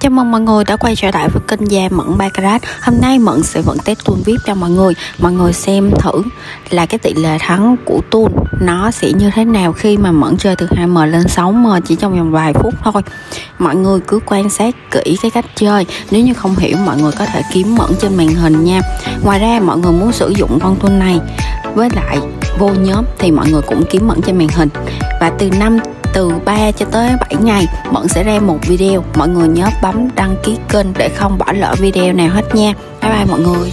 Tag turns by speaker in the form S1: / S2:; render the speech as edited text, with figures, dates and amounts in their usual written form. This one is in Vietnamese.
S1: Chào mừng mọi người đã quay trở lại với kênh Da Mận Baccarat. Hôm nay Mận sẽ vẫn test tool VIP cho mọi người. Mọi người xem thử là cái tỷ lệ thắng của tool nó sẽ như thế nào khi mà Mận chơi từ 2M lên 6M chỉ trong vòng vài phút thôi. Mọi người cứ quan sát kỹ cái cách chơi. Nếu như không hiểu, mọi người có thể kiếm Mận trên màn hình nha. Ngoài ra mọi người muốn sử dụng con tool này với lại vô nhóm thì mọi người cũng kiếm Mận trên màn hình. Và từ 3 cho tới 7 ngày Mận sẽ ra một video. Mọi người nhớ bấm đăng ký kênh để không bỏ lỡ video nào hết nha. Bye bye mọi người.